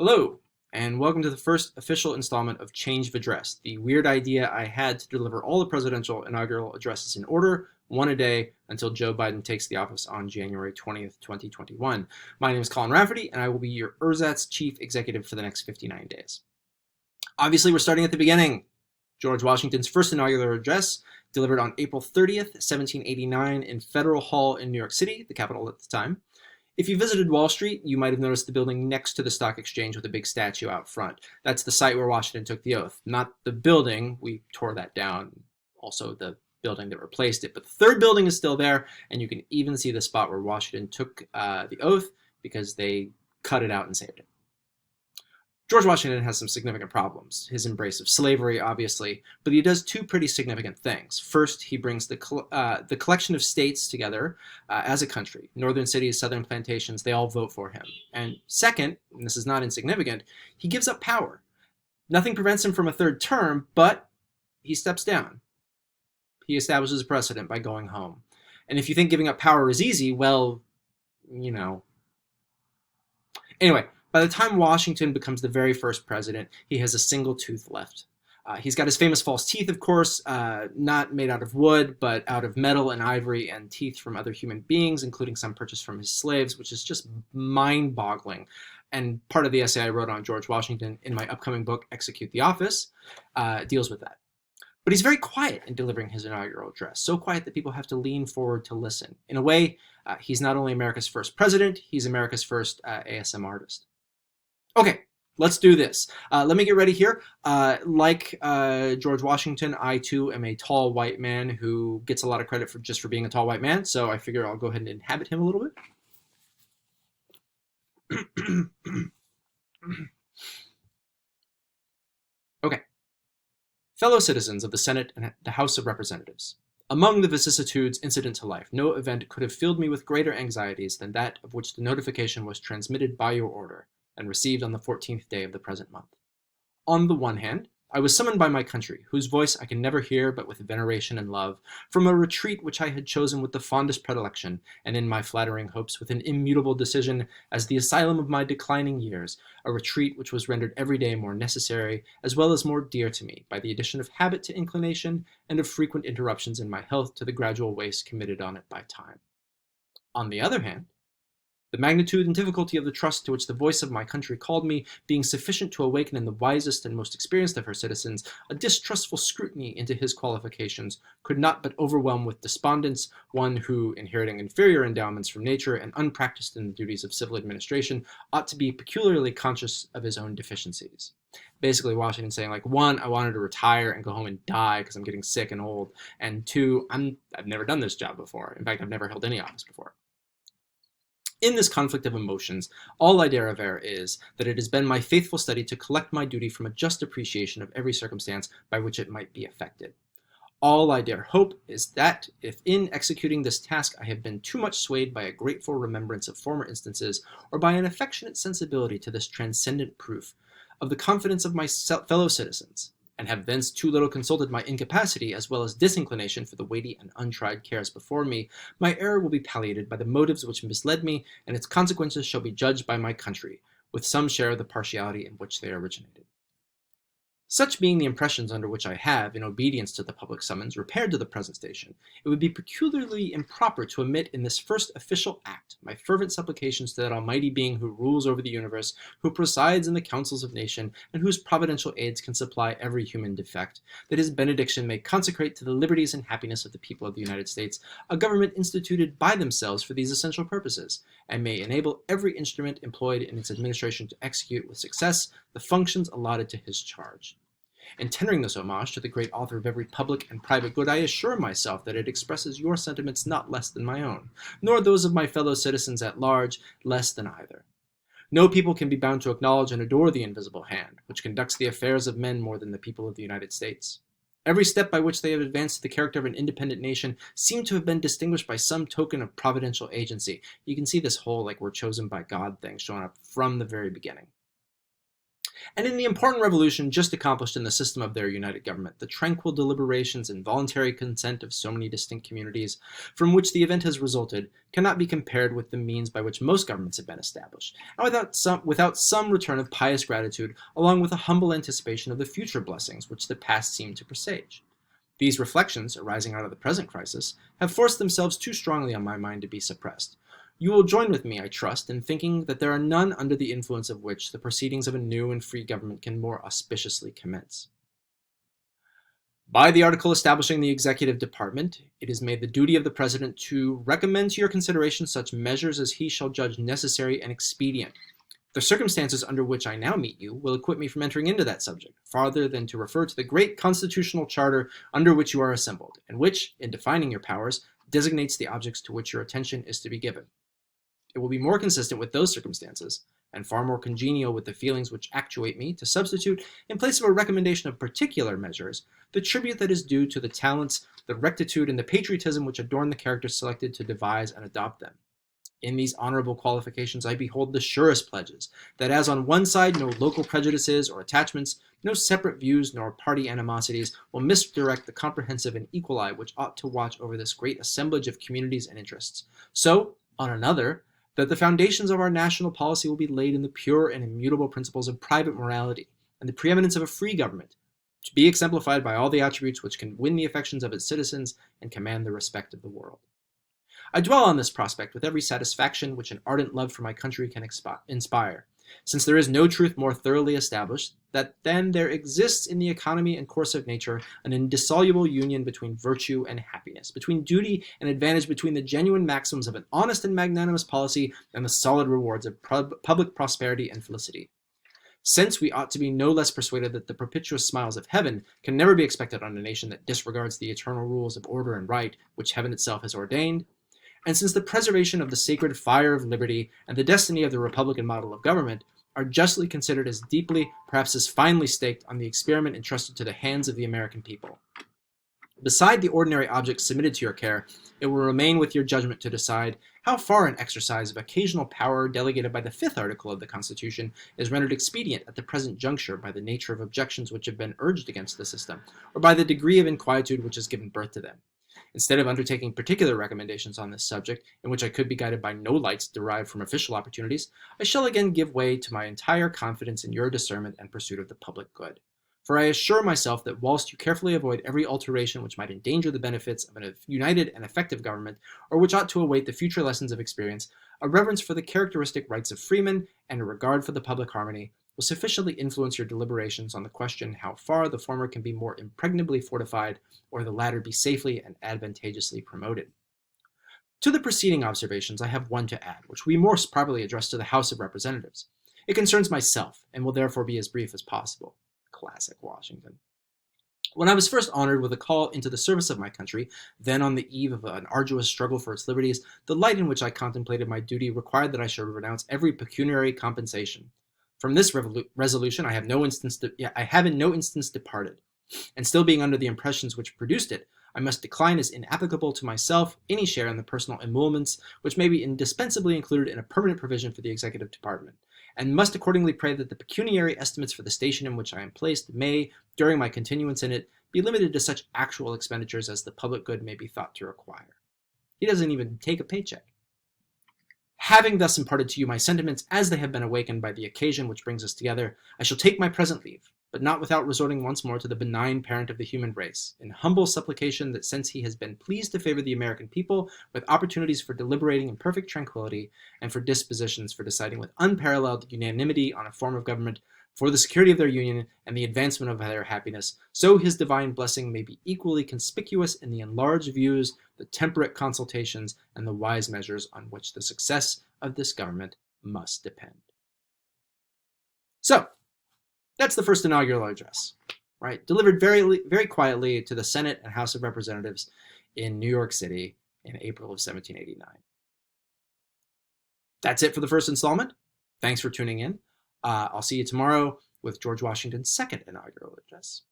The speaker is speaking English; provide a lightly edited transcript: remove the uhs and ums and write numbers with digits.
Hello, and welcome to the first official installment of Change of Address, the weird idea I had to deliver all the presidential inaugural addresses in order, one a day, until Joe Biden takes the office on January 20th, 2021. My name is Colin Rafferty, and I will be your ersatz chief executive for the next 59 days. Obviously, we're starting at the beginning. George Washington's first inaugural address, delivered on April 30th, 1789 in Federal Hall in New York City, the capital at the time. If you visited Wall Street, you might have noticed the building next to the stock exchange with a big statue out front. That's the site where Washington took the oath. Not the building, we tore that down, also the building that replaced it. But the third building is still there, and you can even see the spot where Washington took the oath because they cut it out and saved it. George Washington has some significant problems. His embrace of slavery, obviously, but he does two pretty significant things. First, he brings the collection of states together as a country. Northern cities, southern plantations, they all vote for him. And second, and this is not insignificant, he gives up power. Nothing prevents him from a third term, but he steps down. He establishes a precedent by going home. And if you think giving up power is easy, well, you know. Anyway, by the time Washington becomes the very first president, he has a single tooth left. He's got his famous false teeth, of course, not made out of wood, but out of metal and ivory, and teeth from other human beings, including some purchased from his slaves, which is just mind-boggling. And part of the essay I wrote on George Washington in my upcoming book, Execute the Office, deals with that. But he's very quiet in delivering his inaugural address, so quiet that people have to lean forward to listen. In a way, he's not only America's first president, he's America's first ASMRtist. Okay, let's do this. Let me get ready here. Like George Washington, I too am a tall white man who gets a lot of credit for being a tall white man, so I figure I'll go ahead and inhabit him a little bit. Okay. Fellow citizens of the Senate and the House of Representatives, among the vicissitudes incident to life, no event could have filled me with greater anxieties than that of which the notification was transmitted by your order, and received on the 14th day of the present month. On the one hand, I was summoned by my country, whose voice I can never hear but with veneration and love, from a retreat which I had chosen with the fondest predilection, and in my flattering hopes with an immutable decision, as the asylum of my declining years, a retreat which was rendered every day more necessary, as well as more dear to me, by the addition of habit to inclination, and of frequent interruptions in my health to the gradual waste committed on it by time. On the other hand, the magnitude and difficulty of the trust to which the voice of my country called me being sufficient to awaken in the wisest and most experienced of her citizens a distrustful scrutiny into his qualifications, could not but overwhelm with despondence one who, inheriting inferior endowments from nature and unpracticed in the duties of civil administration, ought to be peculiarly conscious of his own deficiencies. Basically, Washington saying, like, one, I wanted to retire and go home and die because I'm getting sick and old, and two, I've never done this job before. In fact, I've never held any office before. In this conflict of emotions, all I dare aver is that it has been my faithful study to collect my duty from a just appreciation of every circumstance by which it might be affected. All I dare hope is that, if in executing this task I have been too much swayed by a grateful remembrance of former instances, or by an affectionate sensibility to this transcendent proof of the confidence of my fellow citizens, and have thence too little consulted my incapacity as well as disinclination for the weighty and untried cares before me, my error will be palliated by the motives which misled me, and its consequences shall be judged by my country, with some share of the partiality in which they originated. Such being the impressions under which I have, in obedience to the public summons, repaired to the present station, it would be peculiarly improper to omit in this first official act my fervent supplications to that Almighty Being who rules over the universe, who presides in the councils of nation, and whose providential aids can supply every human defect, that his benediction may consecrate to the liberties and happiness of the people of the United States a government instituted by themselves for these essential purposes, and may enable every instrument employed in its administration to execute with success the functions allotted to his charge. In tendering this homage to the great author of every public and private good, I assure myself that it expresses your sentiments not less than my own, nor those of my fellow citizens at large less than either. No people can be bound to acknowledge and adore the invisible hand, which conducts the affairs of men more than the people of the United States. Every step by which they have advanced the character of an independent nation seemed to have been distinguished by some token of providential agency. You can see this whole, like, we're chosen by God thing showing up from the very beginning. And in the important revolution just accomplished in the system of their united government, the tranquil deliberations and voluntary consent of so many distinct communities from which the event has resulted cannot be compared with the means by which most governments have been established, and without some return of pious gratitude, along with a humble anticipation of the future blessings which the past seemed to presage. These reflections, arising out of the present crisis, have forced themselves too strongly on my mind to be suppressed. You will join with me, I trust, in thinking that there are none under the influence of which the proceedings of a new and free government can more auspiciously commence. By the article establishing the executive department, it is made the duty of the President to recommend to your consideration such measures as he shall judge necessary and expedient. The circumstances under which I now meet you will acquit me from entering into that subject, farther than to refer to the great constitutional charter under which you are assembled, and which, in defining your powers, designates the objects to which your attention is to be given. It will be more consistent with those circumstances, and far more congenial with the feelings which actuate me, to substitute, in place of a recommendation of particular measures, the tribute that is due to the talents, the rectitude, and the patriotism which adorn the character selected to devise and adopt them. In these honorable qualifications I behold the surest pledges, that as on one side no local prejudices or attachments, no separate views nor party animosities will misdirect the comprehensive and equal eye which ought to watch over this great assemblage of communities and interests, so, on another, that the foundations of our national policy will be laid in the pure and immutable principles of private morality, and the preeminence of a free government, to be exemplified by all the attributes which can win the affections of its citizens and command the respect of the world. I dwell on this prospect with every satisfaction which an ardent love for my country can inspire, since there is no truth more thoroughly established than there exists in the economy and course of nature an indissoluble union between virtue and happiness, between duty and advantage, between the genuine maxims of an honest and magnanimous policy and the solid rewards of public prosperity and felicity. Since we ought to be no less persuaded that the propitious smiles of heaven can never be expected on a nation that disregards the eternal rules of order and right which heaven itself has ordained, and since the preservation of the sacred fire of liberty and the destiny of the republican model of government are justly considered as deeply, perhaps as finely staked on the experiment entrusted to the hands of the American people. Beside the ordinary objects submitted to your care, it will remain with your judgment to decide how far an exercise of occasional power delegated by the 5th article of the Constitution is rendered expedient at the present juncture by the nature of objections which have been urged against the system, or by the degree of inquietude which has given birth to them. Instead of undertaking particular recommendations on this subject, in which I could be guided by no lights derived from official opportunities, I shall again give way to my entire confidence in your discernment and pursuit of the public good. For I assure myself that whilst you carefully avoid every alteration which might endanger the benefits of a united and effective government, or which ought to await the future lessons of experience, a reverence for the characteristic rights of freemen and a regard for the public harmony will sufficiently influence your deliberations on the question how far the former can be more impregnably fortified, or the latter be safely and advantageously promoted. To the preceding observations I have one to add, which we more properly address to the House of Representatives. It concerns myself, and will therefore be as brief as possible. Classic Washington. When I was first honored with a call into the service of my country, then on the eve of an arduous struggle for its liberties, the light in which I contemplated my duty required that I should renounce every pecuniary compensation. From this resolution I have in no instance departed, and still being under the impressions which produced it, I must decline as inapplicable to myself any share in the personal emoluments which may be indispensably included in a permanent provision for the executive department, and must accordingly pray that the pecuniary estimates for the station in which I am placed may, during my continuance in it, be limited to such actual expenditures as the public good may be thought to require. He doesn't even take a paycheck. Having thus imparted to you my sentiments as they have been awakened by the occasion which brings us together, I shall take my present leave, but not without resorting once more to the benign parent of the human race, in humble supplication that since he has been pleased to favor the American people with opportunities for deliberating in perfect tranquillity, and for dispositions for deciding with unparalleled unanimity on a form of government, for the security of their union and the advancement of their happiness, so his divine blessing may be equally conspicuous in the enlarged views, the temperate consultations, and the wise measures on which the success of this government must depend. So, that's the first inaugural address, right? Delivered very, very quietly to the Senate and House of Representatives in New York City in April of 1789. That's it for the first installment. Thanks for tuning in. I'll see you tomorrow with George Washington's second inaugural address.